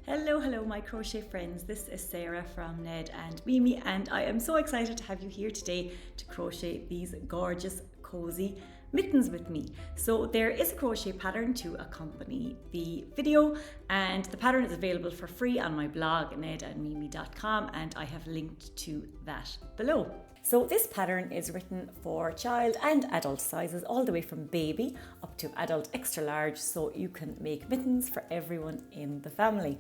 Hello, my crochet friends. This is Sarah from Ned and Mimi, and I am so excited to have you here today to crochet these gorgeous, cozy mittens with me. So there is a crochet pattern to accompany the video, and the pattern is available for free on my blog, nedandmimi.com, and I have linked to that below. So this pattern is written for child and adult sizes, all the way from baby up to adult extra large, so you can make mittens for everyone in the family.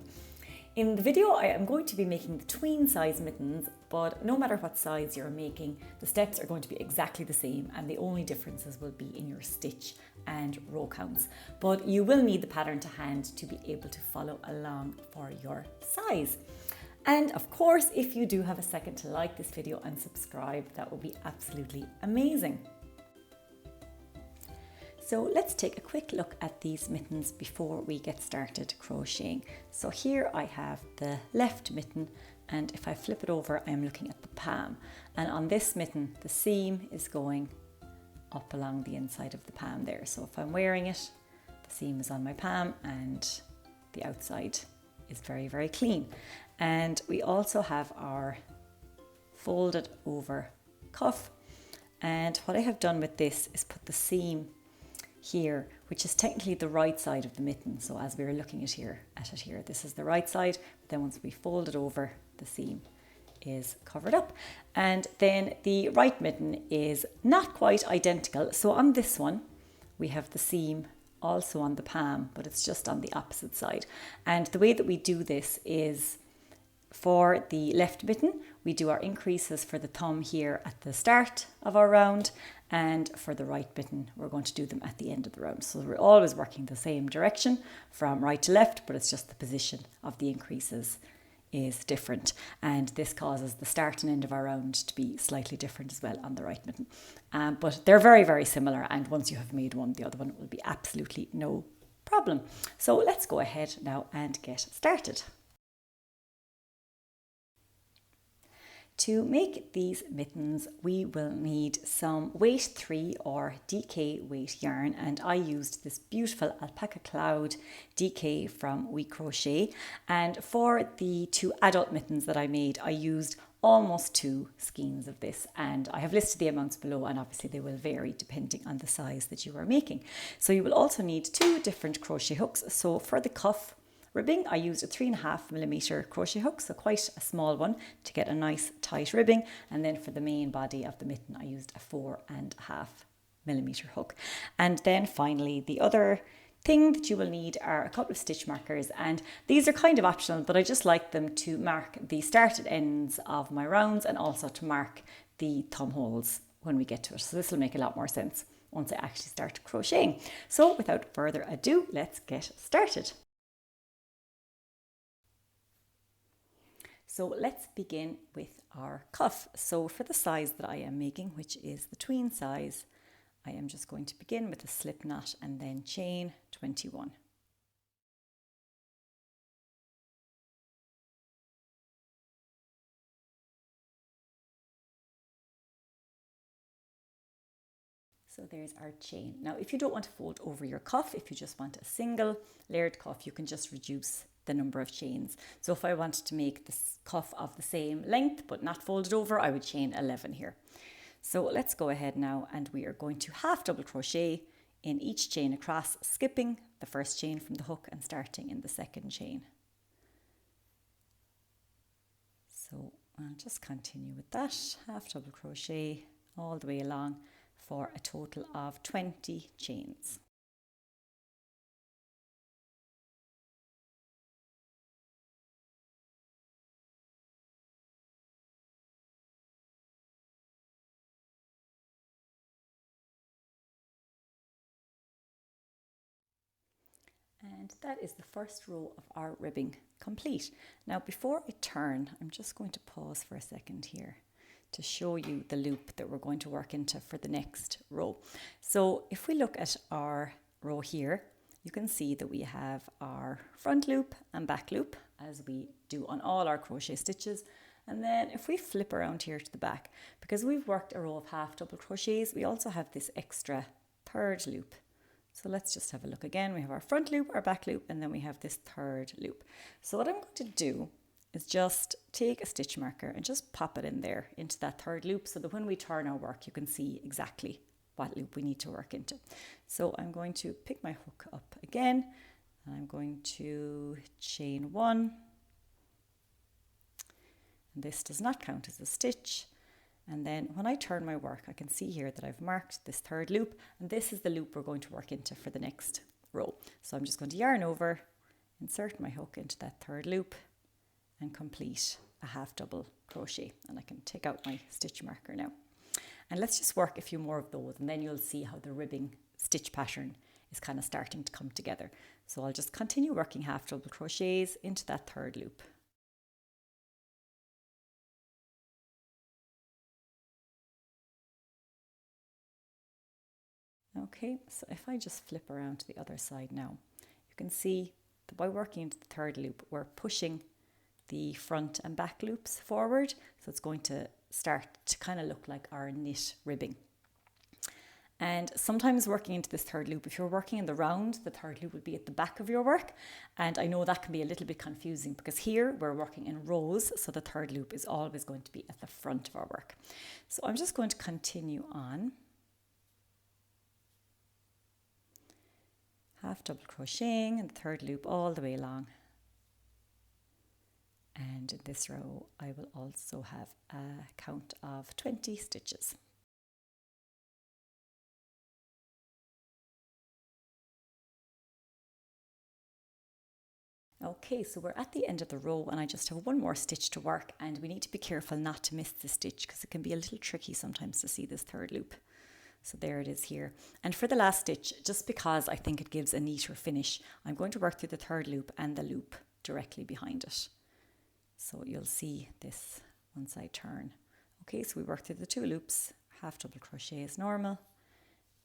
In the video, I am going to be making the tween size mittens, but no matter what size you're making, the steps are going to be exactly the same, and the only differences will be in your stitch and row counts. But you will need the pattern to hand to be able to follow along for your size. And of course, if you do have a second to like this video and subscribe, that would be absolutely amazing. So let's take a quick look at these mittens before we get started crocheting. So here I have the left mitten, and if I flip it over, I'm looking at the palm. And on this mitten, the seam is going up along the inside of the palm there. So if I'm wearing it, the seam is on my palm and the outside is very, very clean. And we also have our folded over cuff. And what I have done with this is put the seam here, which is technically the right side of the mitten. So as we were looking at it here, this is the right side. But then once we fold it over, the seam is covered up. And then the right mitten is not quite identical. So on this one, we have the seam also on the palm, but it's just on the opposite side. And the way that we do this is, for the left mitten, we do our increases for the thumb here at the start of our round, and for the right mitten, we're going to do them at the end of the round. So we're always working the same direction from right to left, but it's just the position of the increases is different, and this causes the start and end of our round to be slightly different as well on the right mitten. But they're very, very similar, and once you have made one, the other one will be absolutely no problem. So let's go ahead now and get started. To make these mittens, we will need some weight 3 or DK weight yarn, and I used this beautiful Alpaca Cloud DK from WeCrochet. And for the 2 adult mittens that I made, I used almost 2 skeins of this, and I have listed the amounts below, and obviously they will vary depending on the size that you are making. So you will also need 2 different crochet hooks. So for the cuff ribbing, I used a 3.5mm crochet hook, so quite a small one to get a nice tight ribbing. And then for the main body of the mitten, I used a 4.5mm hook. And then finally, the other thing that you will need are a couple of stitch markers, and these are kind of optional, but I just like them to mark the started ends of my rounds and also to mark the thumb holes when we get to it. So this will make a lot more sense once I actually start crocheting. So without further ado, let's get started. So let's begin with our cuff. So for the size that I am making, which is the tween size, I am just going to begin with a slip knot and then chain 21. So there's our chain. Now, if you don't want to fold over your cuff, if you just want a single layered cuff, you can just reduce the number of chains. So if I wanted to make this cuff of the same length but not folded over, I would chain 11 here. So let's go ahead now, and we are going to half double crochet in each chain across, skipping the first chain from the hook and starting in the second chain. So I'll just continue with that, half double crochet all the way along for a total of 20 chains. And that is the first row of our ribbing complete. Now before I turn, I'm just going to pause for a second here to show you the loop that we're going to work into for the next row. So if we look at our row here, you can see that we have our front loop and back loop, as we do on all our crochet stitches. And then if we flip around here to the back, because we've worked a row of half double crochets, we also have this extra third loop So let's just have a look again. We have our front loop, our back loop, and then we have this third loop. So what I'm going to do is just take a stitch marker and just pop it in there into that third loop so that when we turn our work, you can see exactly what loop we need to work into. So I'm going to pick my hook up again, and I'm going to chain 1. And this does not count as a stitch. And then when I turn my work, I can see here that I've marked this third loop, and this is the loop we're going to work into for the next row. So I'm just going to yarn over, insert my hook into that third loop, and complete a half double crochet. And I can take out my stitch marker now. And let's just work a few more of those, and then you'll see how the ribbing stitch pattern is kind of starting to come together. So I'll just continue working half double crochets into that third loop. Okay, so if I just flip around to the other side now, you can see that by working into the third loop, we're pushing the front and back loops forward. So it's going to start to kind of look like our knit ribbing. And sometimes working into this third loop, if you're working in the round, the third loop would be at the back of your work. And I know that can be a little bit confusing because here we're working in rows, so the third loop is always going to be at the front of our work. So I'm just going to continue on. Half double crocheting and the third loop all the way along. And in this row, I will also have a count of 20 stitches. Okay, so we're at the end of the row and I just have one more stitch to work, and we need to be careful not to miss the stitch because it can be a little tricky sometimes to see this third loop. So there it is here. And for the last stitch, just because I think it gives a neater finish, I'm going to work through the third loop and the loop directly behind it. So you'll see this once I turn. Okay, so we work through the 2 loops, half double crochet as normal,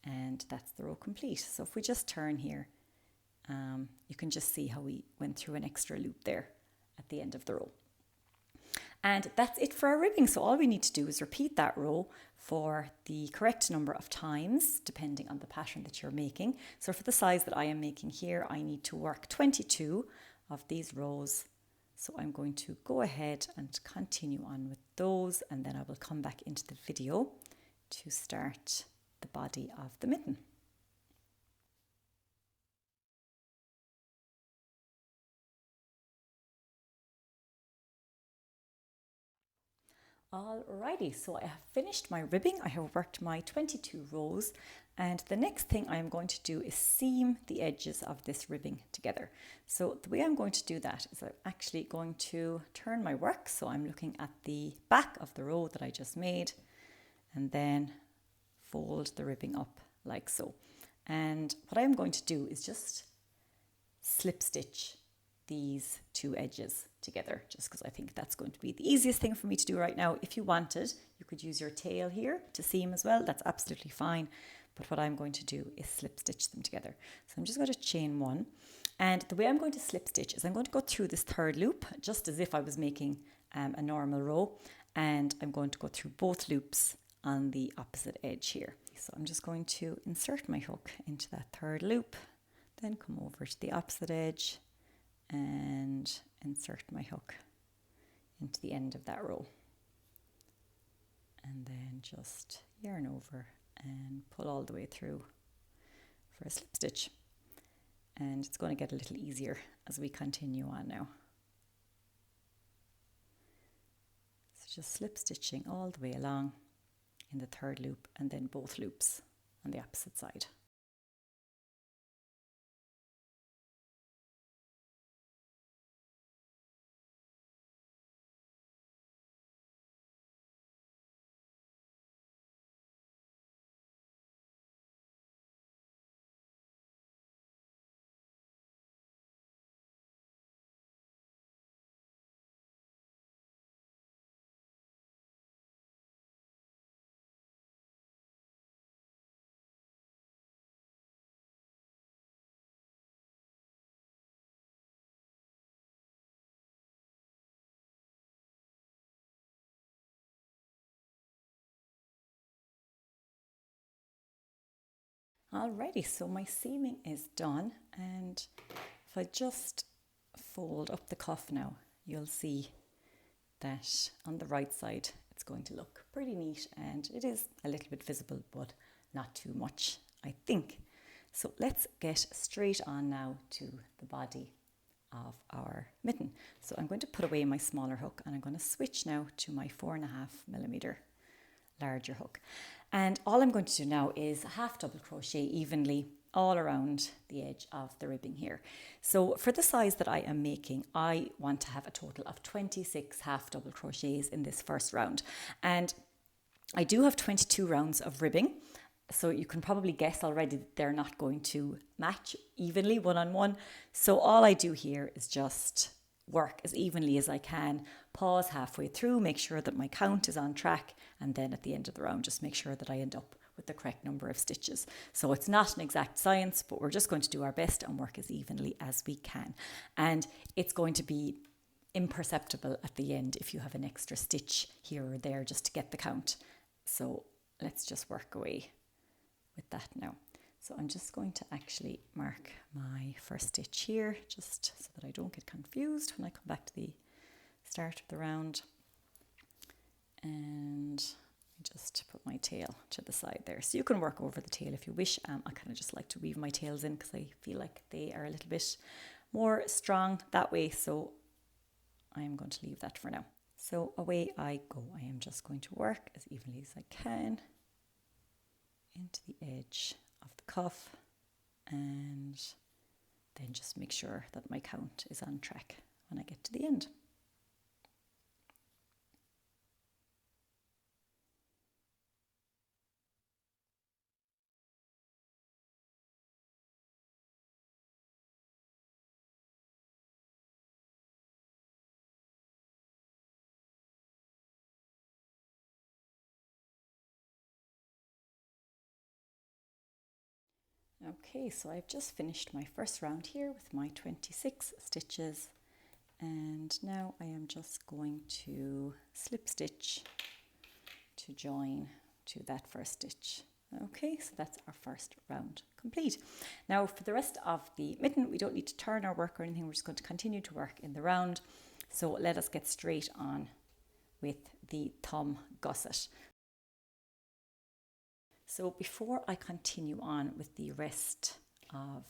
and that's the row complete. So if we just turn here, you can just see how we went through an extra loop there at the end of the row. And that's it for our ribbing. So all we need to do is repeat that row for the correct number of times, depending on the pattern that you're making. So for the size that I am making here, I need to work 22 of these rows. So I'm going to go ahead and continue on with those, and then I will come back into the video to start the body of the mitten. Alrighty, so I have finished my ribbing. I have worked my 22 rows, and the next thing I am going to do is seam the edges of this ribbing together. So the way I'm going to do that is I'm actually going to turn my work, so I'm looking at the back of the row that I just made, and then fold the ribbing up like so. And what I'm going to do is just slip stitch these 2 edges together, just because I think that's going to be the easiest thing for me to do right now. If you wanted, you could use your tail here to seam as well. That's absolutely fine. But what I'm going to do is slip stitch them together. So I'm just going to chain 1. And the way I'm going to slip stitch is I'm going to go through this third loop, just as if I was making a normal row. And I'm going to go through both loops on the opposite edge here. So I'm just going to insert my hook into that third loop, then come over to the opposite edge and insert my hook into the end of that row, and then just yarn over and pull all the way through for a slip stitch. And it's going to get a little easier as we continue on now. So just slip stitching all the way along in the third loop and then both loops on the opposite side. Alrighty, so my seaming is done, and if I just fold up the cuff now, you'll see that on the right side it's going to look pretty neat, and it is a little bit visible but not too much, I think. So let's get straight on now to the body of our mitten. So I'm going to put away my smaller hook and I'm going to switch now to my 4.5mm larger hook, and all I'm going to do now is half double crochet evenly all around the edge of the ribbing here. So for the size that I am making, I want to have a total of 26 half double crochets in this first round, and I do have 22 rounds of ribbing, so you can probably guess already that they're not going to match evenly one on one. So all I do here is just work as evenly as I can, pause halfway through, make sure that my count is on track, and then at the end of the round just make sure that I end up with the correct number of stitches. So it's not an exact science, but we're just going to do our best and work as evenly as we can, and it's going to be imperceptible at the end if you have an extra stitch here or there just to get the count. So let's just work away with that now. So I'm just going to actually mark my first stitch here, just so that I don't get confused when I come back to the start of the round. And just put my tail to the side there. So you can work over the tail if you wish. I kind of just like to weave my tails in because I feel like they are a little bit more strong that way. So I'm going to leave that for now. So away I go. I am just going to work as evenly as I can into the edge of the cuff, and then just make sure that my count is on track when I get to the end. Okay, so I've just finished my first round here with my 26 stitches, and now I am just going to slip stitch to join to that first stitch. Okay, so that's our first round complete. Now for the rest of the mitten, we don't need to turn our work or anything, we're just going to continue to work in the round. So let us get straight on with the thumb gusset. So before I continue on with the rest of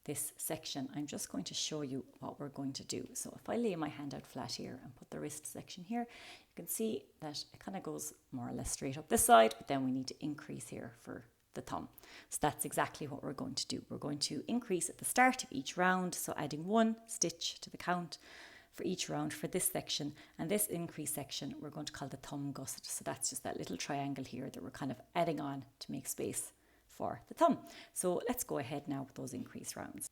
this section, I'm just going to show you what we're going to do. So if I lay my hand out flat here and put the wrist section here, you can see that it kind of goes more or less straight up this side, but then we need to increase here for the thumb. So that's exactly what we're going to do. We're going to increase at the start of each round, so adding 1 stitch to the count for each round for this section, and this increase section we're going to call the thumb gusset. So that's just that little triangle here that we're kind of adding on to make space for the thumb. So let's go ahead now with those increase rounds.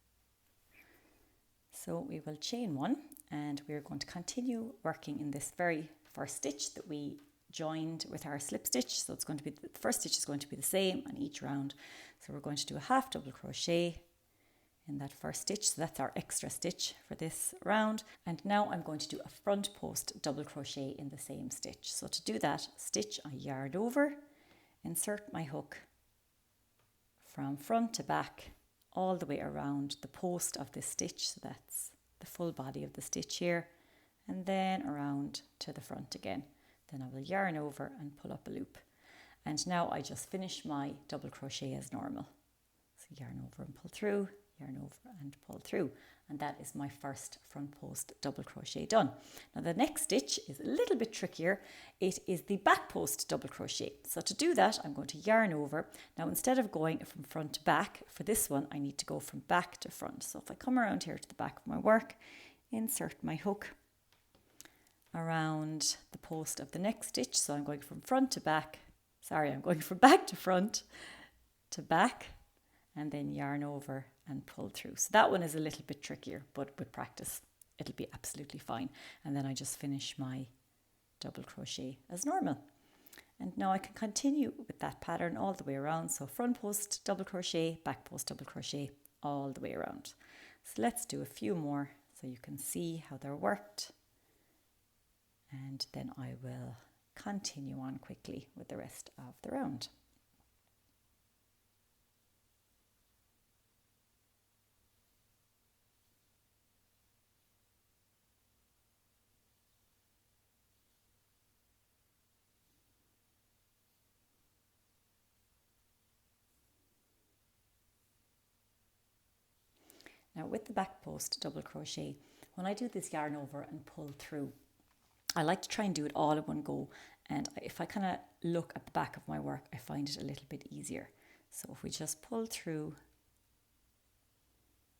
So we will chain 1, and we're going to continue working in this very first stitch that we joined with our slip stitch. So it's going to be, the first stitch is going to be the same on each round. So we're going to do a half double crochet in that first stitch, so that's our extra stitch for this round. And now I'm going to do a front post double crochet in the same stitch. So to do that, stitch a yarn over, insert my hook from front to back all the way around the post of this stitch, so that's the full body of the stitch here, and then around to the front again. Then I will yarn over and pull up a loop, and now I just finish my double crochet as normal. So yarn over and pull through, yarn over and pull through, and that is my first front post double crochet done. Now the next stitch is a little bit trickier. It is the back post double crochet. So to do that, I'm going to yarn over. Now instead of going from front to back, for this one I need to go from back to front. So if I come around here to the back of my work, insert my hook around the post of the next stitch, so I'm going from front to back, I'm going from back to front to back, and then yarn over and pull through. So that one is a little bit trickier, but with practice it'll be absolutely fine. And then I just finish my double crochet as normal. And now I can continue with that pattern all the way around. So front post double crochet, back post double crochet, all the way around. So let's do a few more so you can see how they're worked, and then I will continue on quickly with the rest of the round. Now with the back post double crochet, when I do this yarn over and pull through, I like to try and do it all in one go, and if I kind of look at the back of my work, I find it a little bit easier. So if we just pull through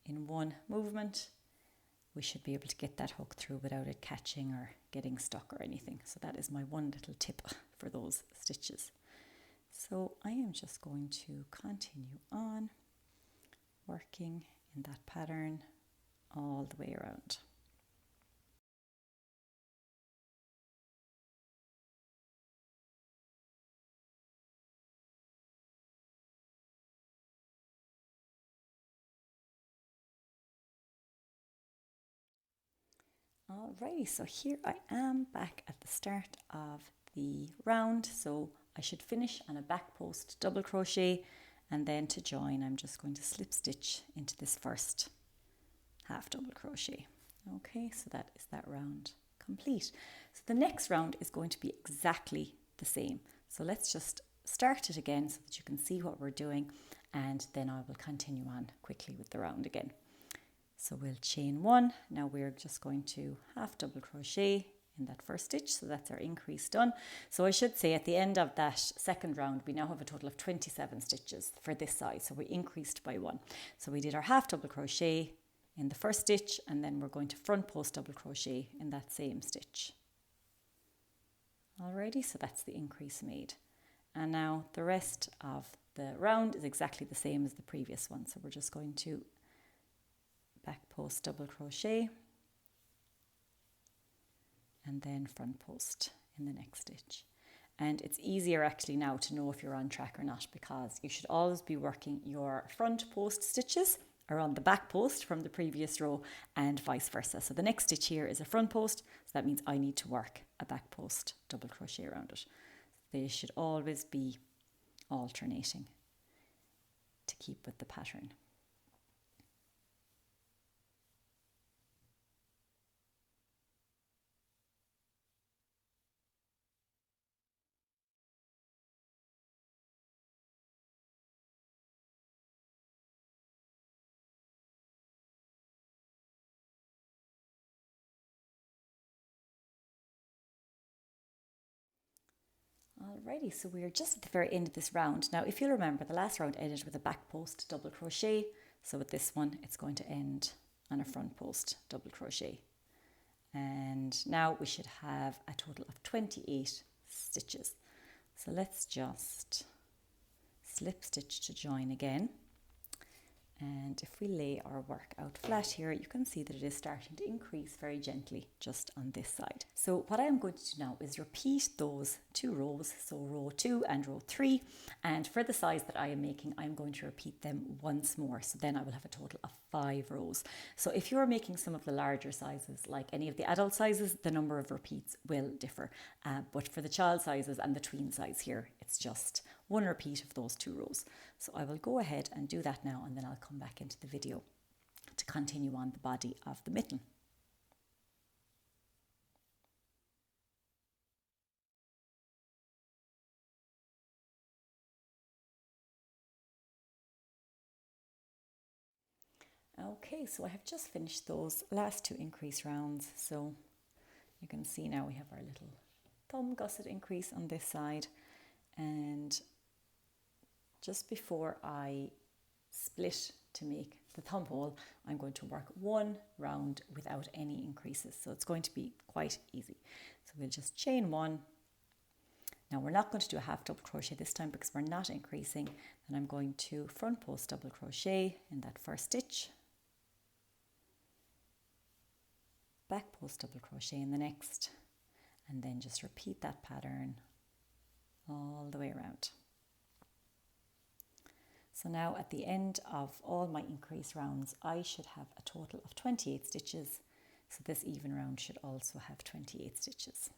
in one movement, we should be able to get that hook through without it catching or getting stuck or anything. So that is my one little tip for those stitches. So I am just going to continue on working in that pattern all the way around. Alrighty, so here I am back at the start of the round. So I should finish on a back post double crochet, and then to join I'm just going to slip stitch into this first half double crochet. Okay, so that is that round complete. So the next round is going to be exactly the same. So let's just start it again so that you can see what we're doing, and then I will continue on quickly with the round again. So we'll chain one. Now we're just going to half double crochet in that first stitch. So that's our increase done. So I should say at the end of that second round, we now have a total of 27 stitches for this side. So we increased by one. So we did our half double crochet in the first stitch, and then we're going to front post double crochet in that same stitch. Alrighty, so that's the increase made. And now the rest of the round is exactly the same as the previous one. So we're just going to back post double crochet and then front post in the next stitch. And it's easier actually now to know if you're on track or not, because you should always be working your front post stitches around the back post from the previous row and vice versa. So the next stitch here is a front post, so that means I need to work a back post double crochet around it. They should always be alternating to keep with the pattern. Alrighty, so we're just at the very end of this round. Now, if you'll remember, the last round ended with a back post double crochet. So with this one, it's going to end on a front post double crochet. And now we should have a total of 28 stitches. So let's just slip stitch to join again. And if we lay our work out flat here, you can see that it is starting to increase very gently just on this side. So what I'm going to do now is repeat those two rows, so row 2 and row 3. And for the size that I am making, I'm going to repeat them once more. So then I will have a total of 5 rows. So if you're making some of the larger sizes, like any of the adult sizes, the number of repeats will differ. But for the child sizes and the tween size here, it's just one repeat of those 2 rows. So I will go ahead and do that now, and then I'll come back into the video to continue on the body of the mitten. Okay, so I have just finished those last 2 increase rounds. So you can see now we have our little thumb gusset increase on this side, and just before I split to make the thumb hole, I'm going to work 1 round without any increases. So it's going to be quite easy. So we'll just chain 1. Now we're not going to do a half double crochet this time because we're not increasing. And I'm going to front post double crochet in that first stitch, back post double crochet in the next, and then just repeat that pattern all the way around. So now at the end of all my increase rounds, I should have a total of 28 stitches. So this even round should also have 28 stitches.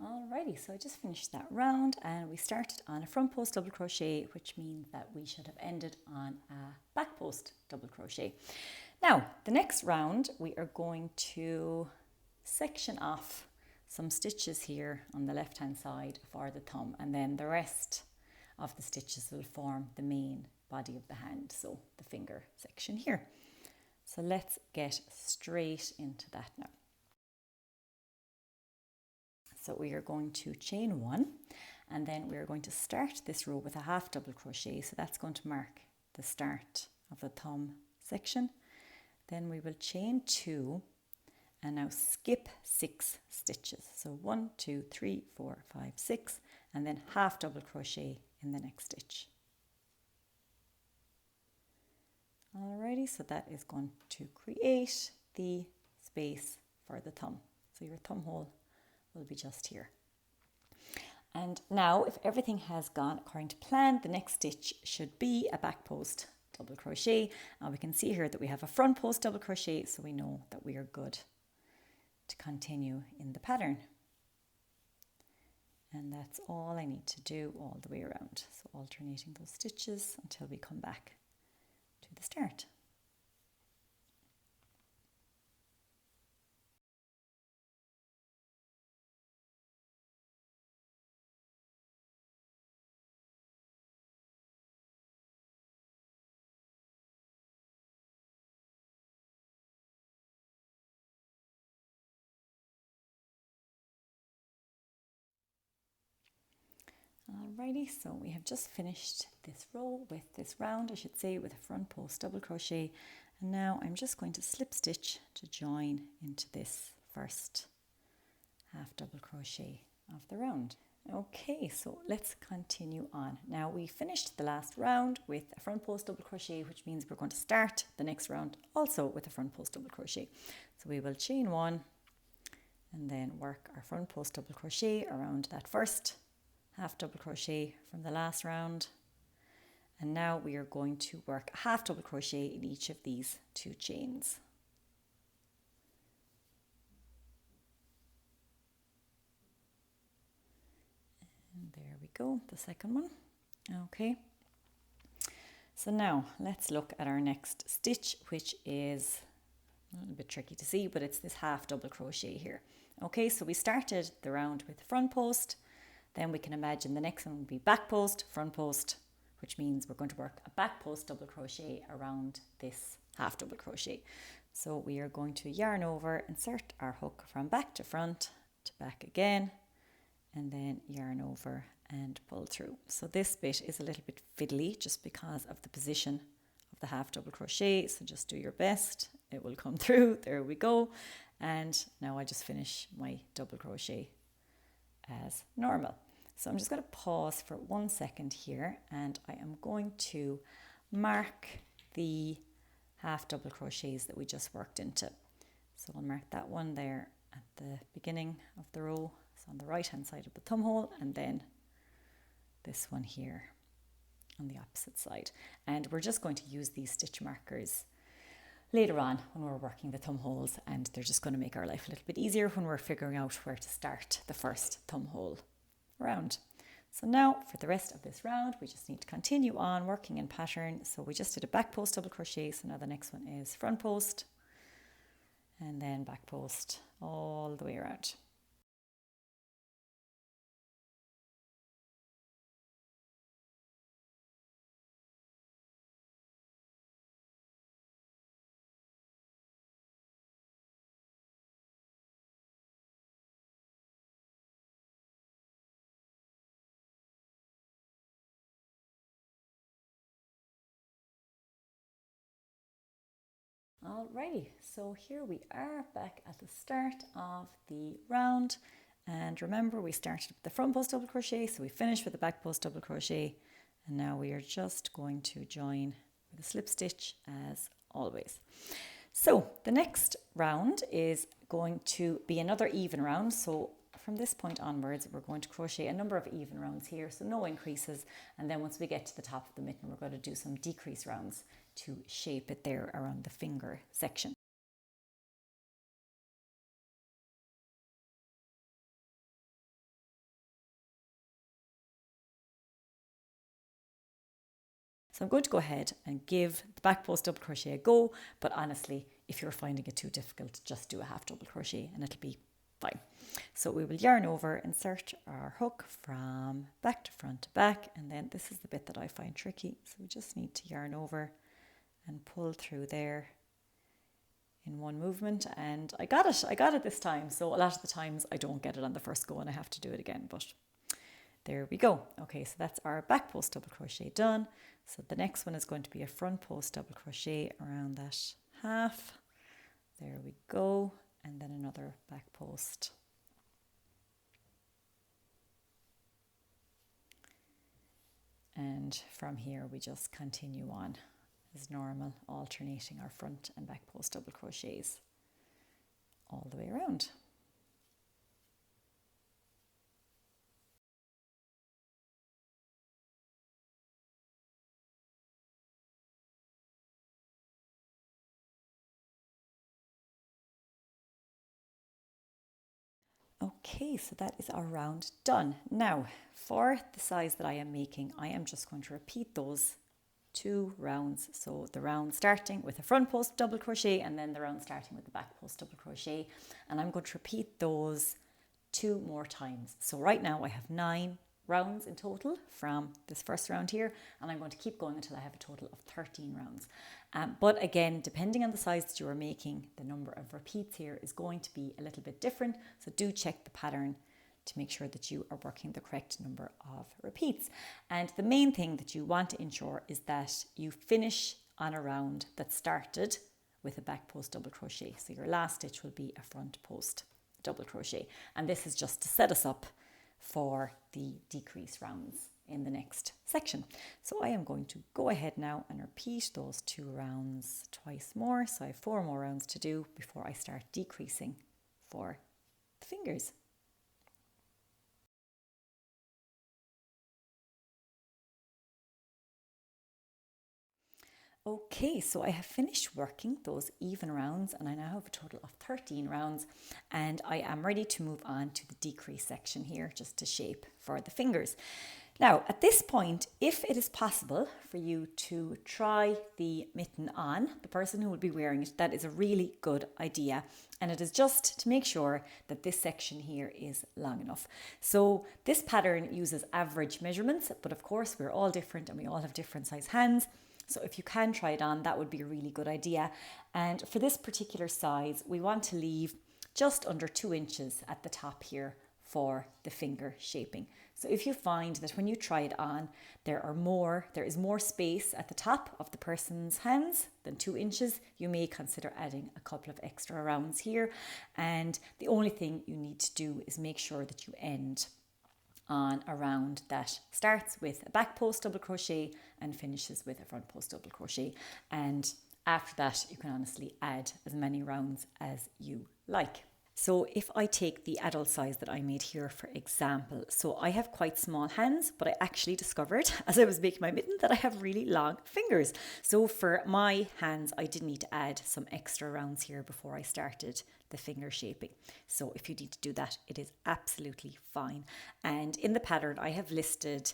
Alrighty, so I just finished that round, and we started on a front post double crochet, which means that we should have ended on a back post double crochet. Now, the next round, we are going to section off some stitches here on the left hand side for the thumb, and then the rest of the stitches will form the main body of the hand, so the finger section here. So let's get straight into that now. So we are going to chain 1, and then we are going to start this row with a half double crochet, so that's going to mark the start of the thumb section. Then we will chain 2 and now skip 6 stitches. So 1, 2, 3, 4, 5, 6, and then half double crochet in the next stitch. Alrighty, so that is going to create the space for the thumb. So your thumb hole will be just here. And now, if everything has gone according to plan, the next stitch should be a back post double crochet, and we can see here that we have a front post double crochet, so we know that we are good to continue in the pattern. And that's all I need to do all the way around, so alternating those stitches until we come back to the start. Alrighty, so we have just finished this row with this round, I should say, with a front post double crochet, and now I'm just going to slip stitch to join into this first half double crochet of the round. Okay, so let's continue on. Now we finished the last round with a front post double crochet, which means we're going to start the next round also with a front post double crochet. So we will chain 1 and then work our front post double crochet around that first half double crochet from the last round, and now we are going to work a half double crochet in each of these 2 chains. And there we go, the second one. Okay, so now let's look at our next stitch, which is a little bit tricky to see, but it's this half double crochet here. Okay, so we started the round with the front post. Then we can imagine the next one will be back post, front post, which means we're going to work a back post double crochet around this half double crochet. So we are going to yarn over, insert our hook from back to front to back again, and then yarn over and pull through. So this bit is a little bit fiddly just because of the position of the half double crochet, so just do your best, it will come through. There we go. And now I just finish my double crochet as normal. So I'm just going to pause for 1 second here, and I am going to mark the half double crochets that we just worked into. So I'll mark that one there at the beginning of the row, so on the right hand side of the thumb hole, and then this one here on the opposite side. And we're just going to use these stitch markers later on when we're working the thumb holes, and they're just going to make our life a little bit easier when we're figuring out where to start the first thumb hole round. So now for the rest of this round, we just need to continue on working in pattern. So we just did a back post double crochet, so now the next one is front post and then back post all the way around. Alrighty, so here we are back at the start of the round, and remember we started with the front post double crochet, so we finished with the back post double crochet, and now we are just going to join with a slip stitch as always. So the next round is going to be another even round. So from this point onwards, we're going to crochet a number of even rounds here, so no increases, and then once we get to the top of the mitten, we're going to do some decrease rounds to shape it there around the finger section. So I'm going to go ahead and give the back post double crochet a go, but honestly, if you're finding it too difficult, just do a half double crochet and it'll be fine. So we will yarn over, insert our hook from back to front to back, and then this is the bit that I find tricky. So we just need to yarn over and pull through there in one movement, and I got it this time. So a lot of the times I don't get it on the first go and I have to do it again, but there we go. Okay, so that's our back post double crochet done. So the next one is going to be a front post double crochet around that half. There we go, and then another back post. And from here we just continue on as normal, alternating our front and back post double crochets all the way around. Okay, so that is our round done. Now, for the size that I am making, I am just going to repeat those 2 rounds. So the round starting with a front post double crochet and then the round starting with the back post double crochet. And I'm going to repeat those 2 more times. So right now I have 9 rounds in total from this first round here, and I'm going to keep going until I have a total of 13 rounds. But again, depending on the size that you are making, the number of repeats here is going to be a little bit different. So do check the pattern to make sure that you are working the correct number of repeats. And the main thing that you want to ensure is that you finish on a round that started with a back post double crochet. So your last stitch will be a front post double crochet. And this is just to set us up for the decrease rounds in the next section. So I am going to go ahead now and repeat those 2 rounds twice more. So I have 4 more rounds to do before I start decreasing for the fingers. Okay, so I have finished working those even rounds and I now have a total of 13 rounds, and I am ready to move on to the decrease section here just to shape for the fingers. Now, at this point, if it is possible for you to try the mitten on the person who will be wearing it, that is a really good idea. And it is just to make sure that this section here is long enough. So this pattern uses average measurements, but of course we're all different and we all have different size hands. So if you can try it on, that would be a really good idea. And for this particular size, we want to leave just under 2 inches at the top here for the finger shaping. So if you find that when you try it on, there is more space at the top of the person's hands than 2 inches, you may consider adding a couple of extra rounds here. And the only thing you need to do is make sure that you end on a round that starts with a back post double crochet and finishes with a front post double crochet. And after that, you can honestly add as many rounds as you like. So if I take the adult size that I made here, for example, so I have quite small hands, but I actually discovered as I was making my mitten that I have really long fingers. So for my hands, I did need to add some extra rounds here before I started the finger shaping. So if you need to do that, it is absolutely fine. And in the pattern, I have listed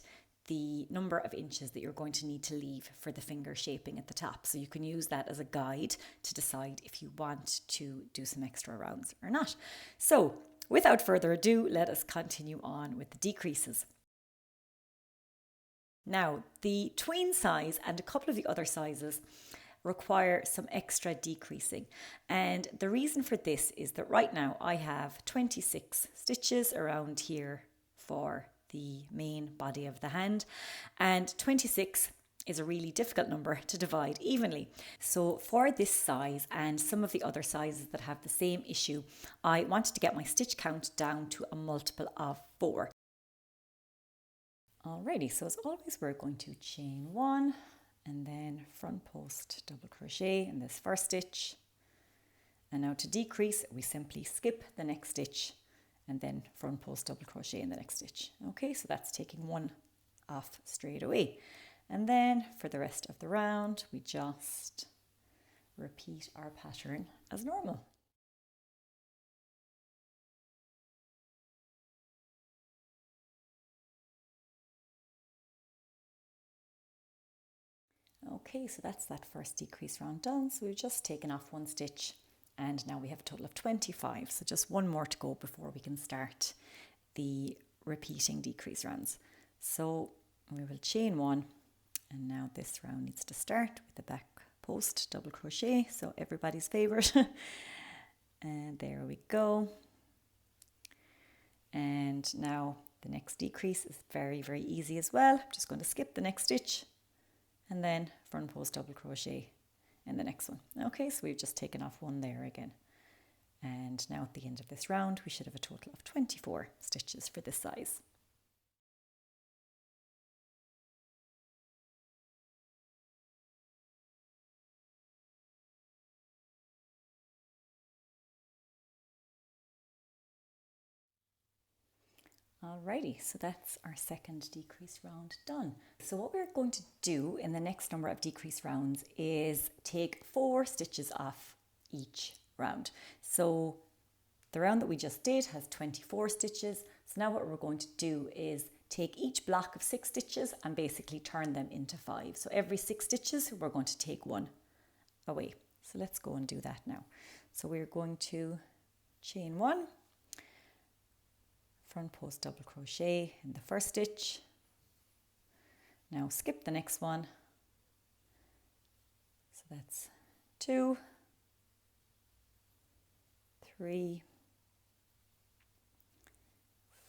the number of inches that you're going to need to leave for the finger shaping at the top. So you can use that as a guide to decide if you want to do some extra rounds or not. So without further ado, let us continue on with the decreases. Now, the tween size and a couple of the other sizes require some extra decreasing. And the reason for this is that right now I have 26 stitches around here for the main body of the hand, and 26 is a really difficult number to divide evenly. So for this size and some of the other sizes that have the same issue, I wanted to get my stitch count down to a multiple of 4. Alrighty, so as always we're going to chain 1 and then front post double crochet in this first stitch, and now to decrease we simply skip the next stitch and then front post double crochet in the next stitch. Okay, so that's taking 1 off straight away. And then for the rest of the round, we just repeat our pattern as normal. Okay, so that's that first decrease round done. So we've just taken off one stitch and now we have a total of 25. So just one more to go before we can start the repeating decrease rounds. So we will chain one, and now this round needs to start with the back post double crochet, so everybody's favorite. And there we go. And now the next decrease is very, very easy as well. I'm just going to skip the next stitch and then front post double crochet in the next one. Okay, so we've just taken off one there again. And now at the end of this round, we should have a total of 24 stitches for this size. Alrighty, so that's our second decrease round done. So what we're going to do in the next number of decrease rounds is take 4 stitches off each round. So the round that we just did has 24 stitches. So now what we're going to do is take each block of 6 stitches and basically turn them into 5. So every 6 stitches, we're going to take one away. So let's go and do that now. So we're going to chain one, front post double crochet in the first stitch. Now skip the next one. So that's 2, 3,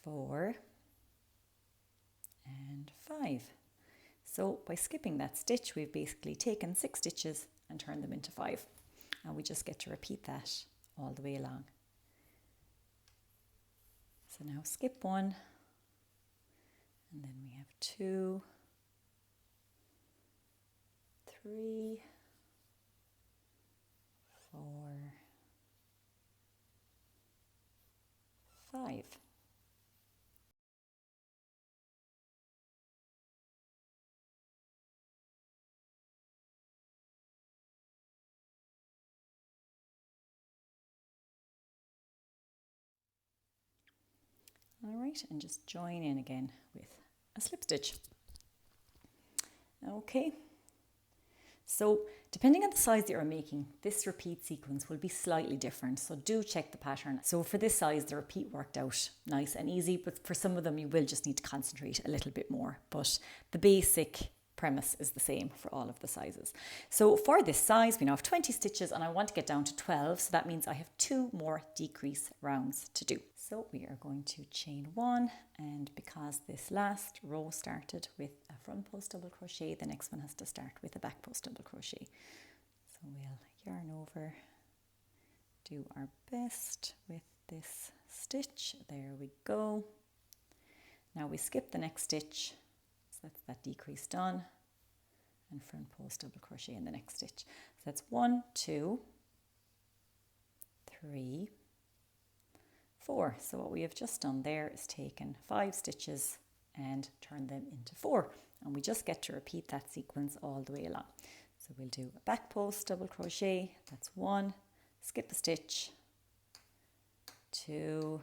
4, and 5. So by skipping that stitch, we've basically taken 6 stitches and turned them into 5. And we just get to repeat that all the way along. So now skip one, and then we have 2, 3, 4, 5. All right, and just join in again with a slip stitch. Okay, so depending on the size that you're making, this repeat sequence will be slightly different, so do check the pattern. So for this size, the repeat worked out nice and easy, but for some of them you will just need to concentrate a little bit more, but the basic premise is the same for all of the sizes. So for this size, we now have 20 stitches and I want to get down to 12, so that means I have 2 more decrease rounds to do. So we are going to chain one, and because this last row started with a front post double crochet, the next one has to start with a back post double crochet. So we'll yarn over, do our best with this stitch. There we go. Now we skip the next stitch. So that's that decrease done, and front post double crochet in the next stitch. So that's 1, 2, 3, 4. So what we have just done there is taken 5 stitches and turned them into 4, and we just get to repeat that sequence all the way along. So we'll do a back post double crochet, that's 1, skip a stitch, 2,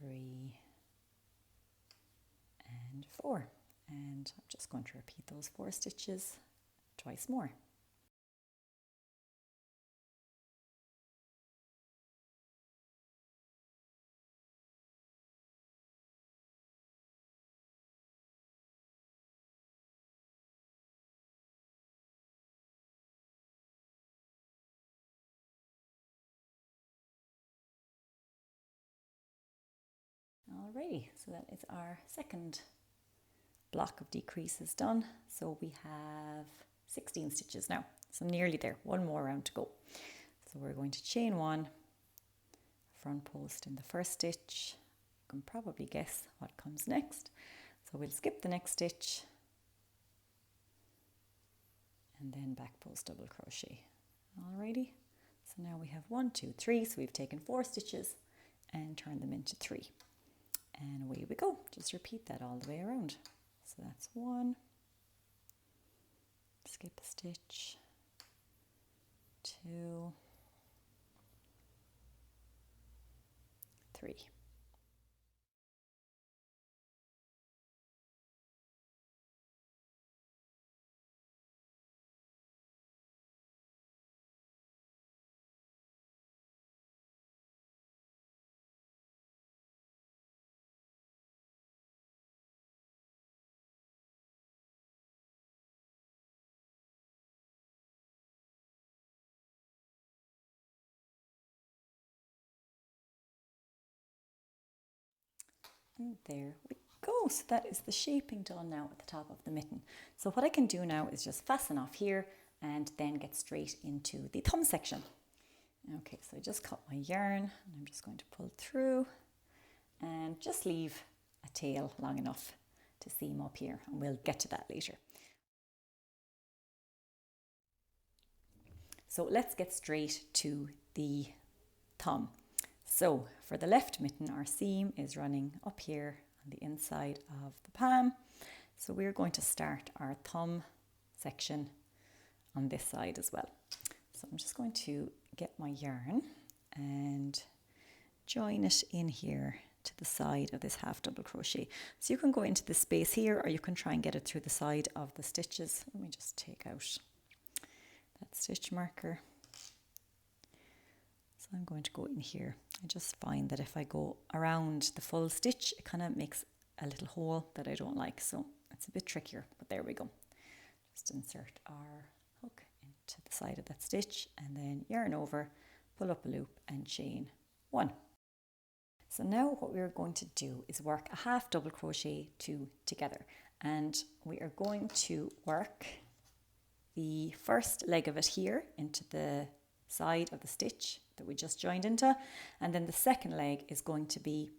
3, and 4, and I'm just going to repeat those 4 stitches twice more. Alrighty, so that is our second block of decreases done. So we have 16 stitches now, so nearly there, one more round to go. So we're going to chain one, front post in the first stitch. You can probably guess what comes next. So we'll skip the next stitch and then back post double crochet. Alrighty, so now we have 1, 2, 3. So we've taken 4 stitches and turned them into 3. And away we go. Just repeat that all the way around. So that's 1, skip a stitch, 2, 3. And there we go. So that is the shaping done now at the top of the mitten. So what I can do now is just fasten off here and then get straight into the thumb section. Okay, so I just cut my yarn and I'm just going to pull through and just leave a tail long enough to seam up here, and we'll get to that later. So let's get straight to the thumb. So for the left mitten, our seam is running up here on the inside of the palm. So we're going to start our thumb section on this side as well. So I'm just going to get my yarn and join it in here to the side of this half double crochet. So you can go into the space here, or you can try and get it through the side of the stitches. Let me just take out that stitch marker. So I'm going to go in here. I just find that if I go around the full stitch, it kind of makes a little hole that I don't like. So it's a bit trickier, but there we go. Just insert our hook into the side of that stitch and then yarn over, pull up a loop and chain one. So now what we're going to do is work a half double crochet two together, and we are going to work the first leg of it here into the side of the stitch that we just joined into, and then the second leg is going to be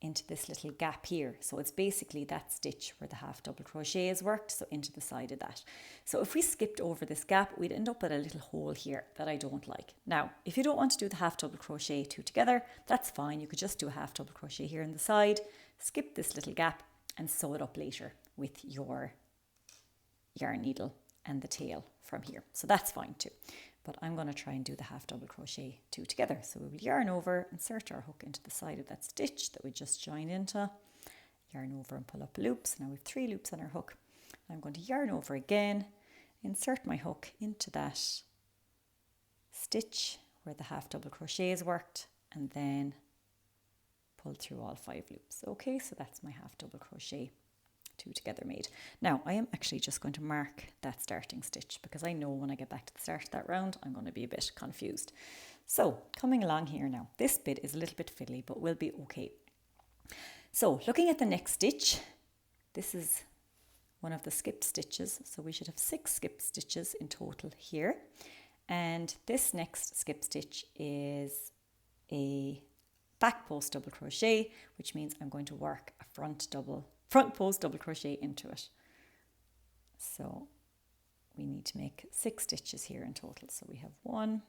into this little gap here. So it's basically that stitch where the half double crochet is worked, so into the side of that. So if we skipped over this gap, we'd end up with a little hole here that I don't like. Now, if you don't want to do the half double crochet two together, that's fine. You could just do a half double crochet here in the side, skip this little gap and sew it up later with your yarn needle and the tail from here. So that's fine too. But I'm going to try and do the half double crochet two together. So we will yarn over, insert our hook into the side of that stitch that we just joined into, yarn over and pull up a loop. So now we have 3 loops on our hook. I'm going to yarn over again, insert my hook into that stitch where the half double crochet is worked, and then pull through all 5 loops. Okay, so that's my half double crochet two together made. Now I am actually just going to mark that starting stitch, because I know when I get back to the start of that round I'm going to be a bit confused. So coming along here now, this bit is a little bit fiddly but will be okay. So looking at the next stitch, this is one of the skipped stitches, so we should have 6 skipped stitches in total here, and this next skip stitch is a back post double crochet, which means I'm going to work a front post double crochet into it. So we need to make 6 stitches here in total. So we have 1,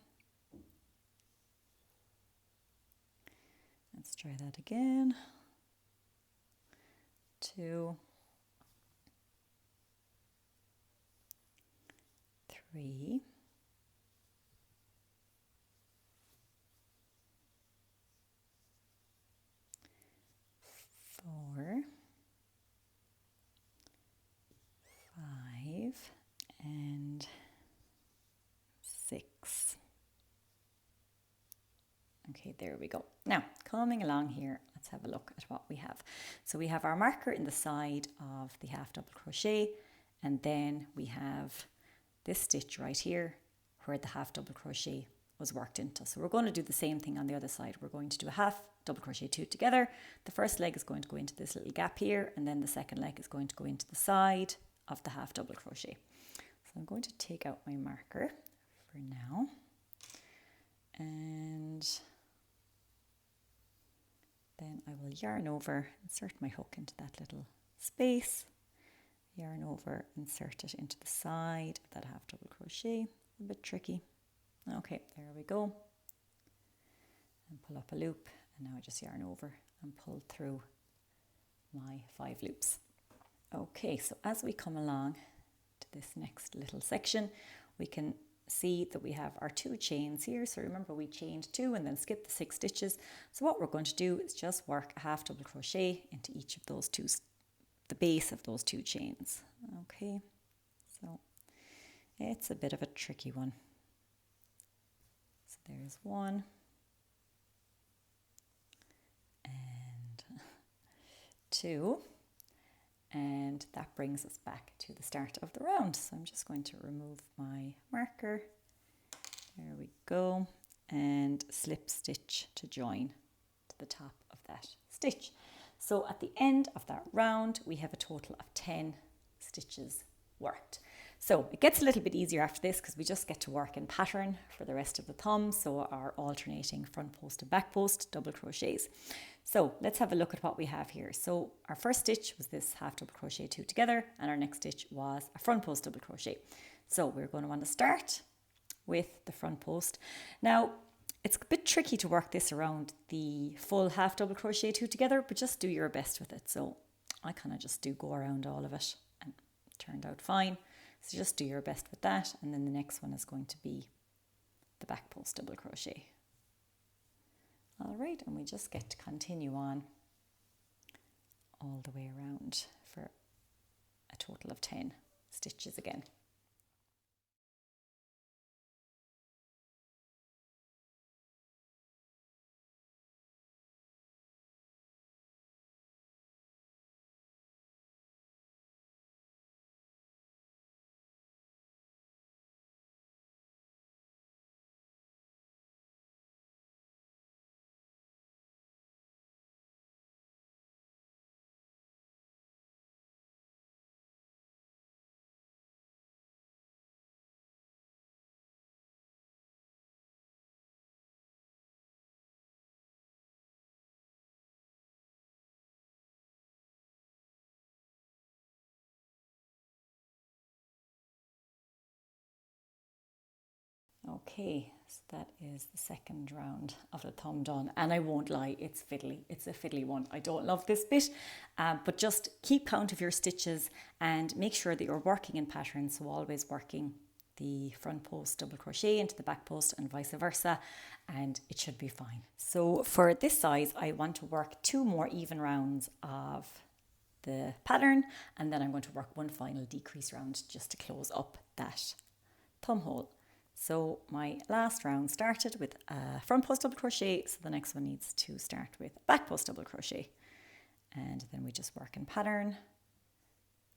let's try that again, 2, 3, 4, 5 and 6. Okay, there we go. Now, coming along here, let's have a look at what we have. So we have our marker in the side of the half double crochet, and then we have this stitch right here where the half double crochet was worked into. So we're going to do the same thing on the other side. We're going to do a half double crochet two together. The first leg is going to go into this little gap here, and then the second leg is going to go into the side of the half double crochet. So I'm going to take out my marker for now, and then I will yarn over, insert my hook into that little space, yarn over, insert it into the side of that half double crochet. A bit tricky. Okay, there we go. And pull up a loop, and now I just yarn over and pull through my 5 loops. Okay, so as we come along to this next little section, we can see that we have our 2 chains here. So remember, we chained 2 and then skipped the 6 stitches. So what we're going to do is just work a half double crochet into each of those 2, the base of those 2 chains. Okay, so it's a bit of a tricky one. So there's 1 and 2, and that brings us back to the start of the round. So I'm just going to remove my marker. There we go, and slip stitch to join to the top of that stitch. So at the end of that round, we have a total of 10 stitches worked. So it gets a little bit easier after this because we just get to work in pattern for the rest of the thumb. So our alternating front post and back post double crochets. So let's have a look at what we have here. So our first stitch was this half double crochet 2 together, and our next stitch was a front post double crochet. So we're going to want to start with the front post. Now it's a bit tricky to work this around the full half double crochet 2 together, but just do your best with it. So I kind of just do go around all of it, and it turned out fine. So just do your best with that, and then the next one is going to be the back post double crochet. All right, and we just get to continue on all the way around for a total of 10 stitches again. Okay, so that is the second round of the thumb done, and I won't lie, it's fiddly. It's a fiddly one. I don't love this bit, but just keep count of your stitches and make sure that you're working in pattern. So always working the front post double crochet into the back post and vice versa, and it should be fine. So for this size, I want to work 2 more even rounds of the pattern, and then I'm going to work one final decrease round just to close up that thumb hole. So my last round started with a front post double crochet, so the next one needs to start with a back post double crochet, and then we just work in pattern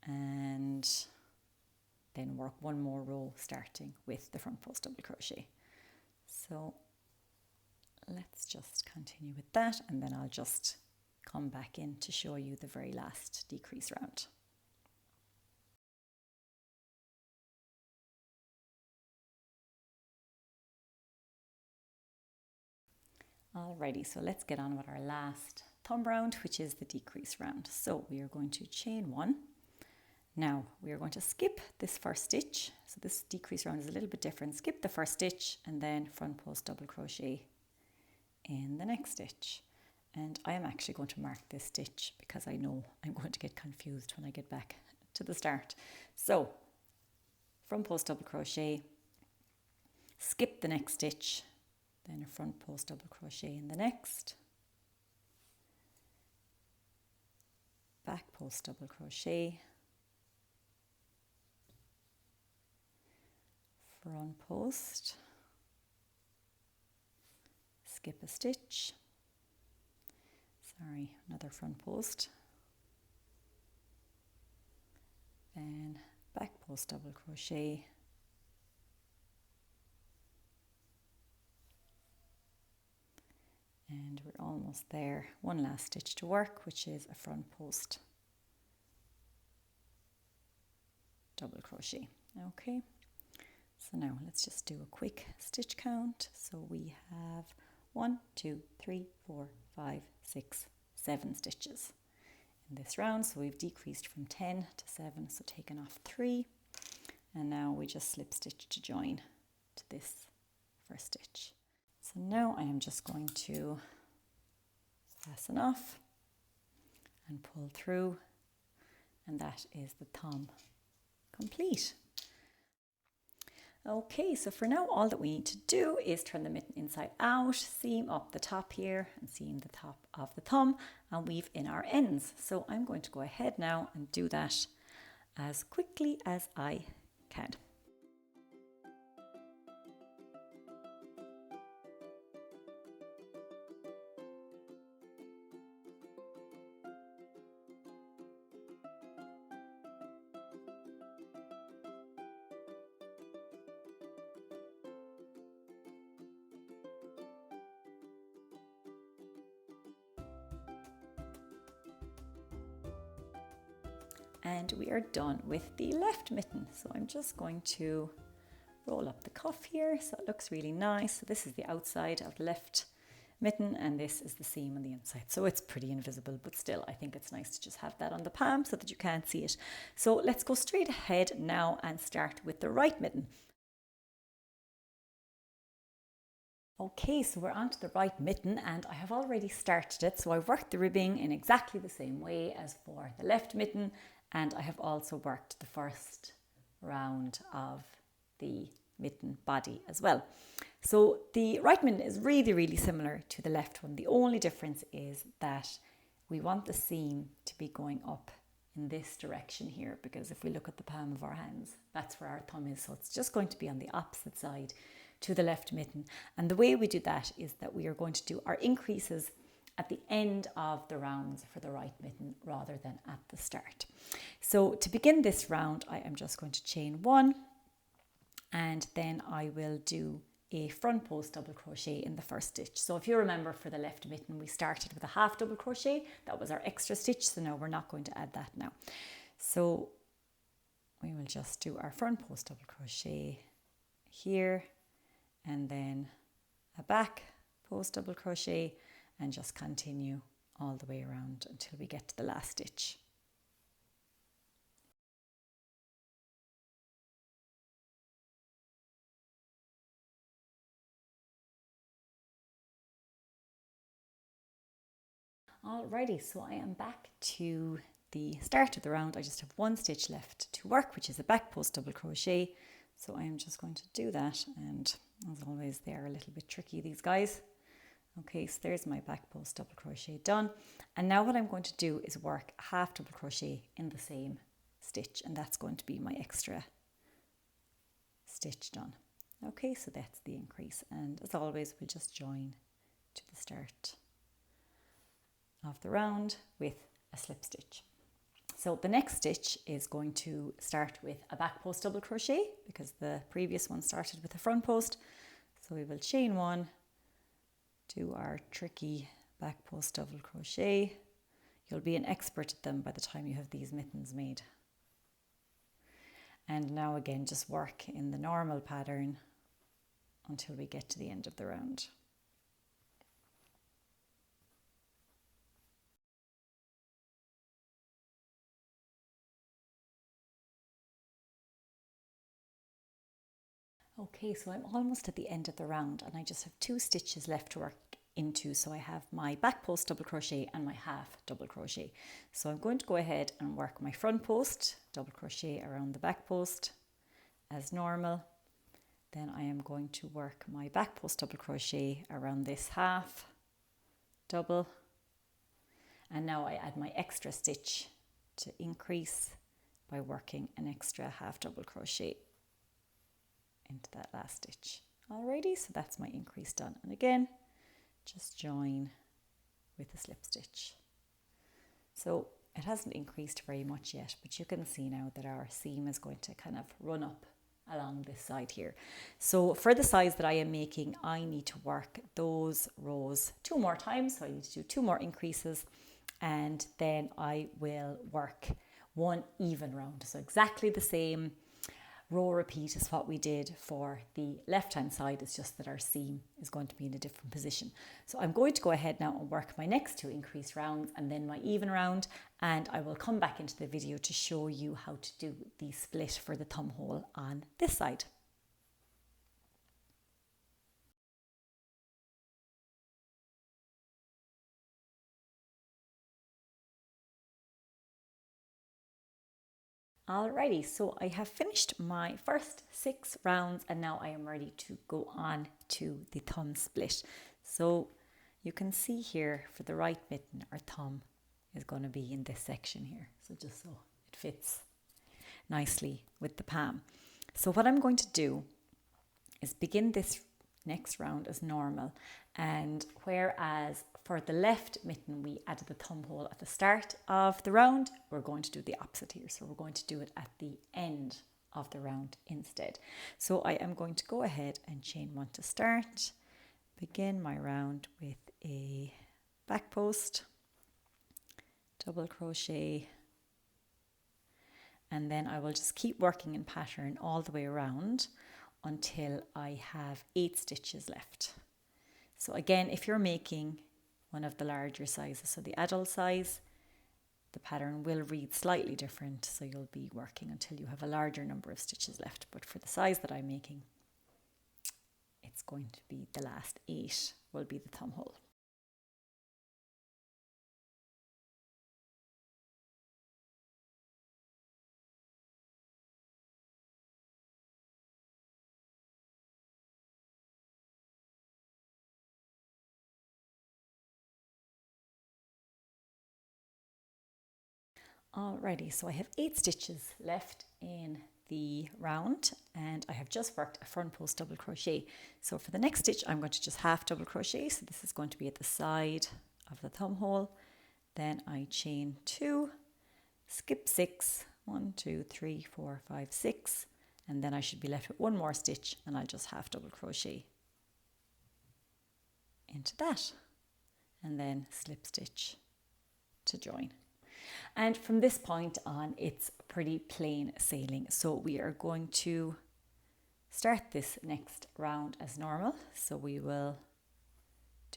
and then work one more row starting with the front post double crochet. So let's just continue with that, and then I'll just come back in to show you the very last decrease round. Alrighty, so let's get on with our last thumb round, which is the decrease round. So we are going to chain 1. Now we are going to skip this first stitch. So this decrease round is a little bit different. Skip the first stitch and then front post double crochet in the next stitch. And I am actually going to mark this stitch because I know I'm going to get confused when I get back to the start. So front post double crochet, skip the next stitch, then a front post double crochet in the next, back post double crochet, front post, skip a stitch, another front post, then back post double crochet, and we're almost there. One last stitch to work, which is a front post double crochet. Okay, so now let's just do a quick stitch count. So we have 1, 2, 3, 4, 5, 6, 7 stitches in this round. So we've decreased from 10 to 7, so taken off 3, and now we just slip stitch to join to this first stitch. So now I am just going to fasten off and pull through, and that is the thumb complete. Okay, so for now all that we need to do is turn the mitten inside out, seam up the top here and seam the top of the thumb and weave in our ends. So I'm going to go ahead now and do that as quickly as I can. And we are done with the left mitten. So I'm just going to roll up the cuff here so it looks really nice. So this is the outside of the left mitten and this is the seam on the inside. So it's pretty invisible, but still I think it's nice to just have that on the palm so that you can't see it. So let's go straight ahead now and start with the right mitten. Okay, so we're on to the right mitten and I have already started it. So I've worked the ribbing in exactly the same way as for the left mitten, and I have also worked the first round of the mitten body as well. So the right mitten is really similar to the left one. The only difference is that we want the seam to be going up in this direction here, because if we look at the palm of our hands, that's where our thumb is. So it's just going to be on the opposite side to the left mitten. And the way we do that is that we are going to do our increases at the end of the rounds for the right mitten rather than at the start. So to begin this round, I am just going to chain 1 and then I will do a front post double crochet in the first stitch. So if you remember, for the left mitten we started with a half double crochet. That was our extra stitch, so now we're not going to add that now. So we will just do our front post double crochet here and then a back post double crochet and just continue all the way around until we get to the last stitch. Alrighty, so I am back to the start of the round. I just have 1 stitch left to work, which is a back post double crochet. So I am just going to do that, and as always they are a little bit tricky, these guys. Okay, so there's my back post double crochet done, and now what I'm going to do is work a half double crochet in the same stitch, and that's going to be my extra stitch done. Okay, so that's the increase, and as always we'll just join to the start of the round with a slip stitch. So the next stitch is going to start with a back post double crochet because the previous one started with a front post. So we will chain 1, do our tricky back post double crochet. You'll be an expert at them by the time you have these mittens made. And now again, just work in the normal pattern until we get to the end of the round. Okay, so I'm almost at the end of the round and I just have 2 stitches left to work into. So I have my back post double crochet and my half double crochet. So I'm going to go ahead and work my front post double crochet around the back post as normal. Then I am going to work my back post double crochet around this half double. And now I add my extra stitch to increase by working an extra half double crochet into that last stitch. Alrighty, so that's my increase done, and again just join with a slip stitch. So it hasn't increased very much yet, but you can see now that our seam is going to kind of run up along this side here. So for the size that I am making, I need to work those rows 2 more times, so I need to do 2 more increases, and then I will work 1 even round. So exactly the same row repeat is what we did for the left hand side. It's just that our seam is going to be in a different position. So I'm going to go ahead now and work my next 2 increase rounds and then my even round, and I will come back into the video to show you how to do the split for the thumb hole on this side. Alrighty, so I have finished my first 6 rounds and now I am ready to go on to the thumb split. So you can see here for the right mitten, our thumb is going to be in this section here. So just so it fits nicely with the palm. So what I'm going to do is begin this next round as normal, and whereas for the left mitten we added the thumb hole at the start of the round, we're going to do the opposite here. So we're going to do it at the end of the round instead. So I am going to go ahead and chain 1 to start, begin my round with a back post double crochet, and then I will just keep working in pattern all the way around until I have 8 stitches left. So again, if you're making one of the larger sizes, so the adult size, the pattern will read slightly different, so you'll be working until you have a larger number of stitches left. But for the size that I'm making, it's going to be the last 8 will be the thumb hole. Alrighty, so I have 8 stitches left in the round, and I have just worked a front post double crochet. So for the next stitch, I'm going to just half double crochet. So this is going to be at the side of the thumb hole. Then I chain 2, skip 6, 1, 2, 3, 4, 5, 6, and then I should be left with 1 more stitch, and I'll just half double crochet into that, and then slip stitch to join. And from this point on, it's pretty plain sailing. So we are going to start this next round as normal. So we will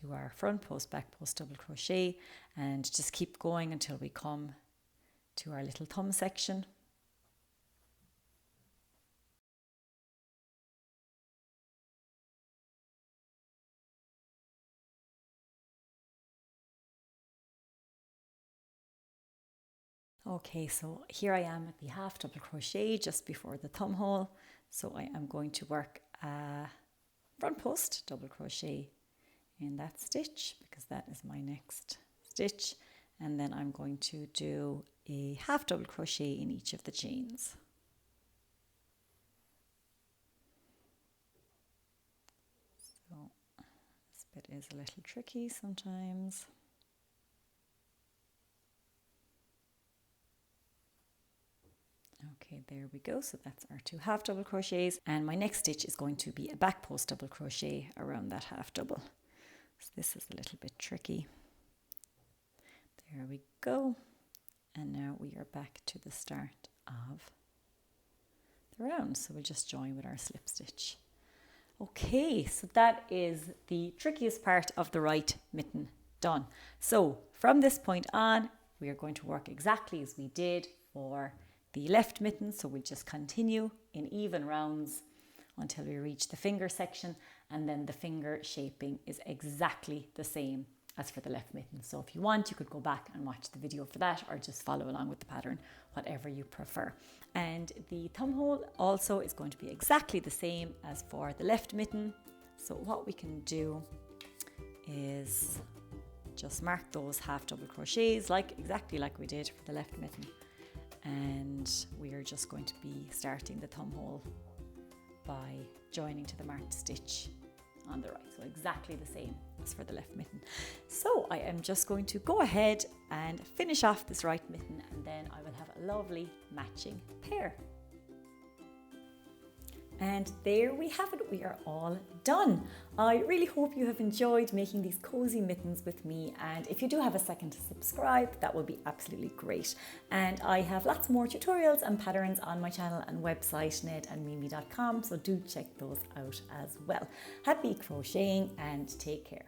do our front post, back post, double crochet, and just keep going until we come to our little thumb section. Okay, so here I am at the half double crochet just before the thumb hole. So I am going to work a front post double crochet in that stitch because that is my next stitch. And then I'm going to do a half double crochet in each of the chains. So this bit is a little tricky sometimes. Okay, there we go. So that's our 2 half double crochets, and my next stitch is going to be a back post double crochet around that half double. So this is a little bit tricky. There we go. And now we are back to the start of the round. So we'll just join with our slip stitch. Okay, so that is the trickiest part of the right mitten done. So from this point on, we are going to work exactly as we did for the left mitten. So we'll just continue in even rounds until we reach the finger section, and then the finger shaping is exactly the same as for the left mitten. So if you want, you could go back and watch the video for that, or just follow along with the pattern, whatever you prefer. And the thumb hole also is going to be exactly the same as for the left mitten. So what we can do is just mark those half double crochets exactly like we did for the left mitten. And we are just going to be starting the thumb hole by joining to the marked stitch on the right. So exactly the same as for the left mitten. So I am just going to go ahead and finish off this right mitten, and then I will have a lovely matching pair. And there we have it, we are all done. I really hope you have enjoyed making these cozy mittens with me, and if you do have a second to subscribe, that would be absolutely great. And I have lots more tutorials and patterns on my channel and website nedandmimi.com, so do check those out as well. Happy crocheting and take care.